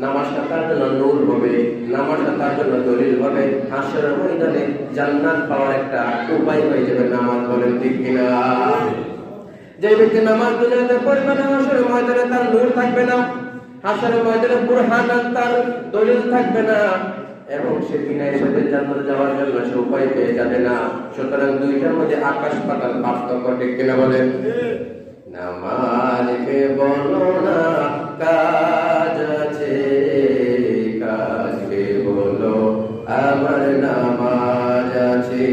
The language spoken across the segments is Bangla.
নামাজটা তার জন্য নূর হবে, নামাজটা তার জন্য দলিল হবে, হাসরের ময়দানে জান্নাত পাওয়ার একটা উপায় হয়ে যাবে। নামাজ বলেন ঠিক কিনা? যে ব্যক্তি নামাজ দুনিয়াতে পড়বে না, হাসরের ময়দানে তার নূর থাকবে না, হাসরের ময়দানে বুরহান তার দলিল থাকবে না, এবং সে বিনয়ের সাথে জান্নাতে যাওয়ার জন্য সে উপায় পেয়ে যাবে না। সুতরাং দুইটার মধ্যে আকাশ পাতাল পার্থক্য, ঠিক কিনা বলেন? নামাজকে বলো না কাজ আছে, কাজকে বলো আমার নামাজ আছে।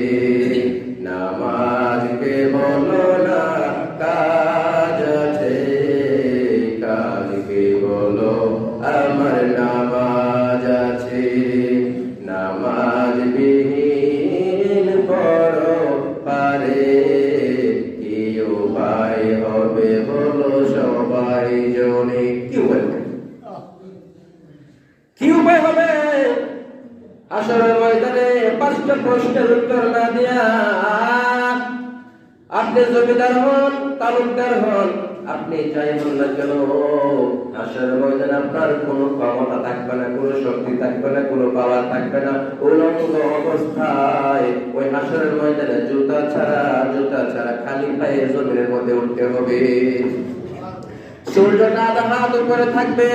নামাজকে বলো না কাজ আছে, কাজকে বলো আমার নামাজ আছে। নামাজ বিহীন পড়ো পারে, কি উপায় হবে বলো সবাই জনে? কি উপায় হবে? কি উপায় হবে? হাসরের ময়দানে 5টা প্রশ্নের উত্তর না দিয়া আপনি জমিদার হন, তালুকদার হন, আপনি যাই হন না কেন, হাসরের ময়দানে আপনার কোনো ক্ষমতা থাকবে না, কোনো শক্তি থাকবে না, কোনো পাওয়ার থাকবে না। উলঙ্গ অবস্থায় ওই হাসরের ময়দানে জুতা ছাড়া খালি পায়ে জমিনের মধ্যে উঠতে হবে। সূর্যটা আধা হাত উপরে থাকবে,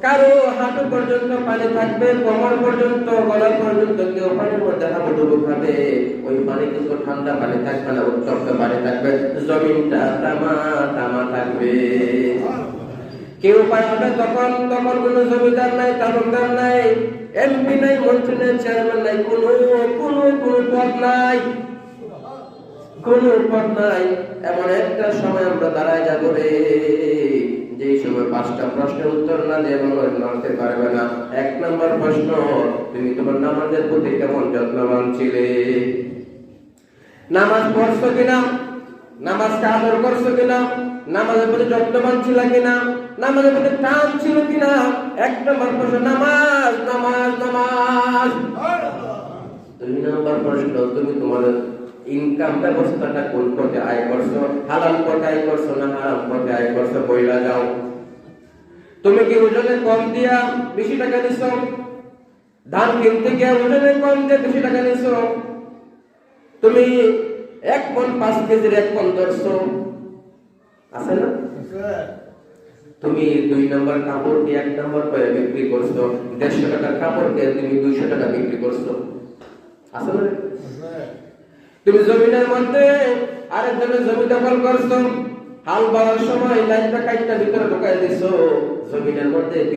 কারো হাঁটু পর্যন্ত পানি থাকবে, কোমর পর্যন্ত, গলা পর্যন্ত। কেউ পানির মধ্যে হাবুডুবু খাবে, ওই পানি কিন্তু ঠান্ডা পানি থাকবে না, উত্তপ্ত পানি থাকবে। জমিনটা তামা থাকবে। কেউ উপায় হবে তখন কোনো জমিদার নাই, তালুকদার নাই, এমপি নাই, মন্ত্রী নাই, চেয়ারম্যান নাই, কোনো পদ নাই, কোনো পদ নাই। এমন একটা সময় আমরা দাঁড়ায় যাবো রে, যে সময় 5টা প্রশ্নের উত্তর না দিয়ে মানুষ নড়তে পারবে না। 1 নম্বর প্রশ্ন, তুমি তোমার নামাজের প্রতি কেমন যত্নবান ছিলে? নামাজ পড়ছো কিনা? নামাজকে আদর করছো কিনা? নামাজের প্রতি যত্নবান ছিল কিনা? নামাজের প্রতি টান ছিল কিনা? 1 নম্বর প্রশ্ন নামাজ। 2 নম্বর প্রশ্ন, তুমি তোমার ইনকাম ব্যবস্থাটা কোন পথে আয় করছো? হালাল পথে আয় করছো না হারাম পথে আয় করছো? বইলা যাও। তুমি কি ওজনে কম দিয়া বেশি টাকা দিছো? ধান কিনতে গিয়ে ওজনে কম দিয়ে বেশি টাকা দিছো? তুমি 1 মণ 5 কেজির 1 মণ ধরছো? আছে না? তুমি 2 নম্বর কাপড় দিয়ে 1 নম্বর করে বিক্রি করছো, 150 টাকার কাপড় দিয়ে তুমি 200 টাকা বিক্রি করছো। আছে না? তুমি জমিনের মধ্যে আরেকজনের জমি দখল করছো, হাল বাওয়ার সময় লাইনটা কাইটটা ভিতরে ঢুকাই দিছো, জমিনের মধ্যে